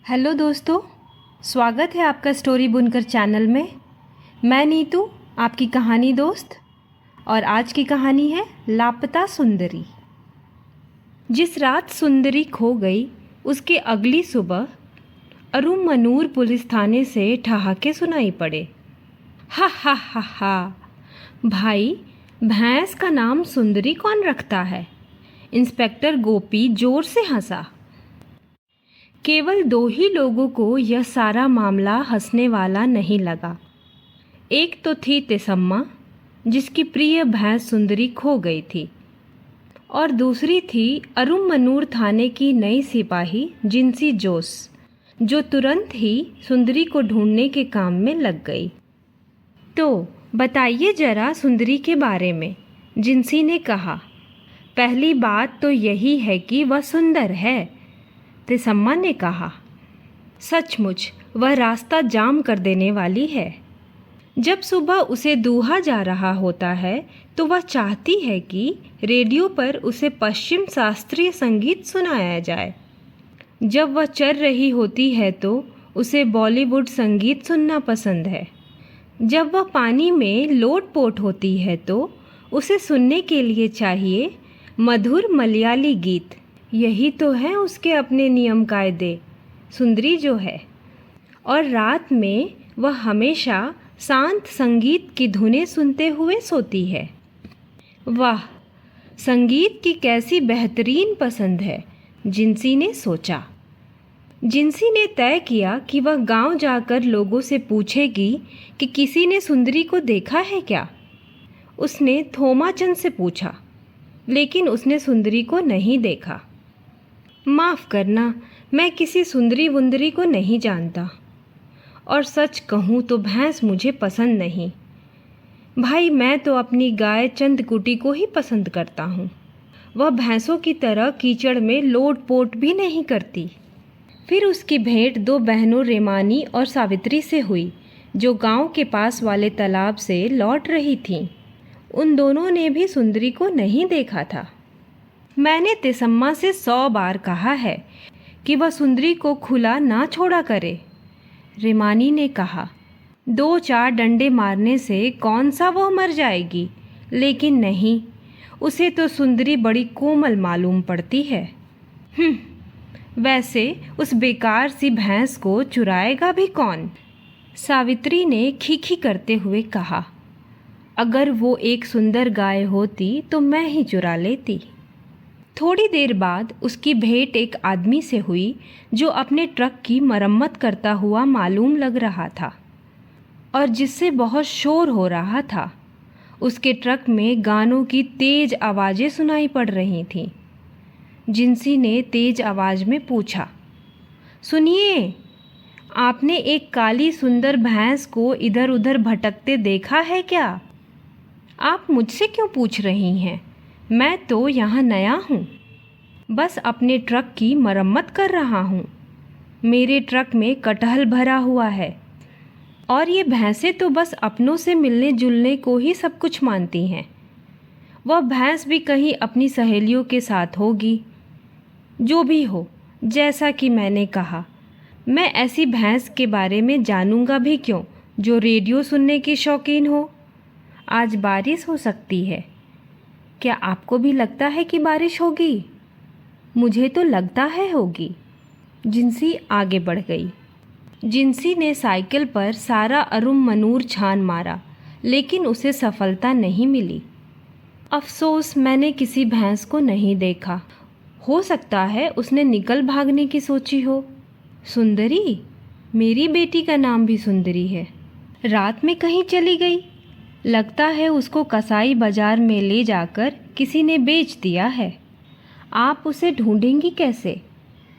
Hello दोस्तों, स्वागत है आपका स्टोरी बुनकर चैनल में। मैं नीतू, आपकी कहानी दोस्त। और आज की कहानी है लापता सुंदरी। जिस रात सुंदरी खो गई उसके अगली सुबह अरुमनूर पुलिस थाने से ठहाके सुनाई पड़े। हा हा हा हा, भाई भैंस का नाम सुंदरी कौन रखता है? इंस्पेक्टर गोपी जोर से हंसा। केवल दो ही लोगों को यह सारा मामला हंसने वाला नहीं लगा। एक तो थी तिसम्मा, जिसकी प्रिय भैंस सुंदरी खो गई थी, और दूसरी थी अरुमनूर थाने की नई सिपाही जिंसी जोस, जो तुरंत ही सुंदरी को ढूंढने के काम में लग गई। तो बताइए जरा सुंदरी के बारे में, जिंसी ने कहा। पहली बात तो यही है कि वह सुंदर है, तिसम्मा ने कहा। सचमुच वह रास्ता जाम कर देने वाली है। जब सुबह उसे दूहा जा रहा होता है तो वह चाहती है कि रेडियो पर उसे पश्चिम शास्त्रीय संगीत सुनाया जाए। जब वह चल रही होती है तो उसे बॉलीवुड संगीत सुनना पसंद है। जब वह पानी में लोटपोट होती है तो उसे सुनने के लिए चाहिए मधुर मलयाली गीत। यही तो है उसके अपने नियम कायदे, सुंदरी जो है। और रात में वह हमेशा शांत संगीत की धुनें सुनते हुए सोती है। वाह, संगीत की कैसी बेहतरीन पसंद है, जिंसी ने सोचा। जिंसी ने तय किया कि वह गांव जाकर लोगों से पूछेगी कि किसी ने सुंदरी को देखा है क्या। उसने थोमाचंद से पूछा, लेकिन उसने सुंदरी को नहीं देखा। माफ़ करना, मैं किसी सुंदरी वुंदरी को नहीं जानता, और सच कहूँ तो भैंस मुझे पसंद नहीं। भाई मैं तो अपनी गाय चंदकुटी को ही पसंद करता हूँ। वह भैंसों की तरह कीचड़ में लोट पोट भी नहीं करती। फिर उसकी भेंट दो बहनों रेमानी और सावित्री से हुई, जो गांव के पास वाले तालाब से लौट रही थीं। उन दोनों ने भी सुंदरी को नहीं देखा था। मैंने तिसम्मा से 100 बार कहा है कि वह सुंदरी को खुला ना छोड़ा करे, रेमानी ने कहा। 2-4 डंडे मारने से कौन सा वह मर जाएगी, लेकिन नहीं, उसे तो सुंदरी बड़ी कोमल मालूम पड़ती है। वैसे उस बेकार सी भैंस को चुराएगा भी कौन? सावित्री ने खीखी करते हुए कहा। अगर वो एक सुंदर गाय होती तो मैं ही चुरा लेती। थोड़ी देर बाद उसकी भेंट एक आदमी से हुई, जो अपने ट्रक की मरम्मत करता हुआ मालूम लग रहा था और जिससे बहुत शोर हो रहा था। उसके ट्रक में गानों की तेज आवाज़ें सुनाई पड़ रही थीं। जिंसी ने तेज आवाज़ में पूछा, सुनिए, आपने एक काली सुंदर भैंस को इधर उधर भटकते देखा है क्या? आप मुझसे क्यों पूछ रही हैं? मैं तो यहाँ नया हूँ, बस अपने ट्रक की मरम्मत कर रहा हूँ। मेरे ट्रक में कटहल भरा हुआ है, और ये भैंसें तो बस अपनों से मिलने जुलने को ही सब कुछ मानती हैं। वह भैंस भी कहीं अपनी सहेलियों के साथ होगी। जो भी हो, जैसा कि मैंने कहा, मैं ऐसी भैंस के बारे में जानूंगा भी क्यों जो रेडियो सुनने की शौकीन हो। आज बारिश हो सकती है। क्या आपको भी लगता है कि बारिश होगी? मुझे तो लगता है होगी। जिंसी आगे बढ़ गई। जिंसी ने साइकिल पर सारा अरुमनूर छान मारा, लेकिन उसे सफलता नहीं मिली। अफसोस, मैंने किसी भैंस को नहीं देखा। हो सकता है उसने निकल भागने की सोची हो। सुंदरी, मेरी बेटी का नाम भी सुंदरी है, रात में कहीं चली गई। लगता है उसको कसाई बाजार में ले जाकर किसी ने बेच दिया है। आप उसे ढूंढेंगी कैसे?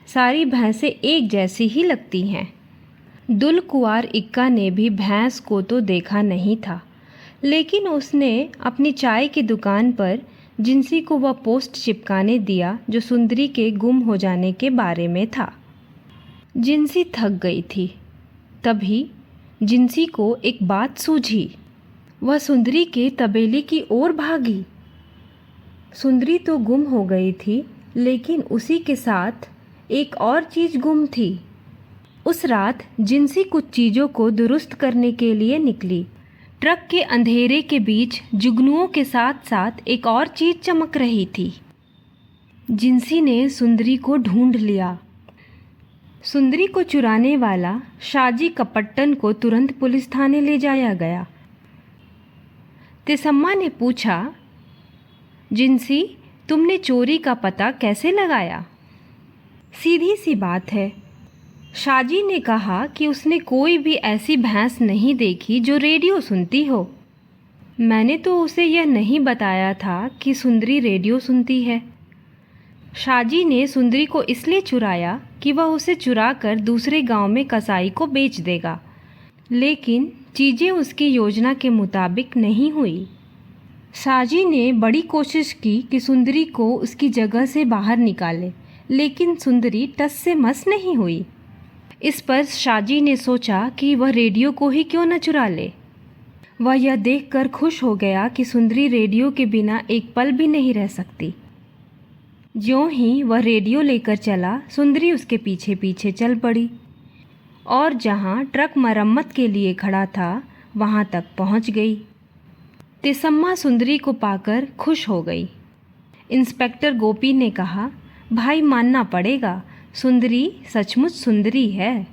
सारी भैंसें एक जैसी ही लगती हैं। दुलकुआर इक्का ने भी भैंस को तो देखा नहीं था, लेकिन उसने अपनी चाय की दुकान पर जिंसी को वह पोस्ट चिपकाने दिया जो सुंदरी के गुम हो जाने के बारे में था। जिंसी थक गई थी। तभी जिंसी को एक बात सूझी। वह सुंदरी के तबेले की ओर भागी। सुंदरी तो गुम हो गई थी, लेकिन उसी के साथ एक और चीज़ गुम थी। उस रात जिंसी कुछ चीज़ों को दुरुस्त करने के लिए निकली। ट्रक के अंधेरे के बीच जुगनुओं के साथ साथ एक और चीज़ चमक रही थी। जिंसी ने सुंदरी को ढूंढ लिया। सुंदरी को चुराने वाला शाजी कपट्टन को तुरंत पुलिस थाने ले जाया गया। तिसम्मा ने पूछा, जिंसी, तुमने चोरी का पता कैसे लगाया? सीधी सी बात है। शाजी ने कहा कि उसने कोई भी ऐसी भैंस नहीं देखी जो रेडियो सुनती हो। मैंने तो उसे यह नहीं बताया था कि सुंदरी रेडियो सुनती है। शाजी ने सुंदरी को इसलिए चुराया कि वह उसे चुराकर दूसरे गांव में कसाई को बेच देगा, लेकिन चीज़ें उसकी योजना के मुताबिक नहीं हुई। शाजी ने बड़ी कोशिश की कि सुंदरी को उसकी जगह से बाहर निकाले, लेकिन सुंदरी टस से मस नहीं हुई। इस पर शाजी ने सोचा कि वह रेडियो को ही क्यों न चुरा ले। वह यह देखकर खुश हो गया कि सुंदरी रेडियो के बिना एक पल भी नहीं रह सकती। ज्यों ही वह रेडियो लेकर चला, सुंदरी उसके पीछे पीछे चल पड़ी और जहाँ ट्रक मरम्मत के लिए खड़ा था वहाँ तक पहुँच गई। तिसम्मा सुंदरी को पाकर खुश हो गई। इंस्पेक्टर गोपी ने कहा, भाई मानना पड़ेगा, सुंदरी सचमुच सुंदरी है।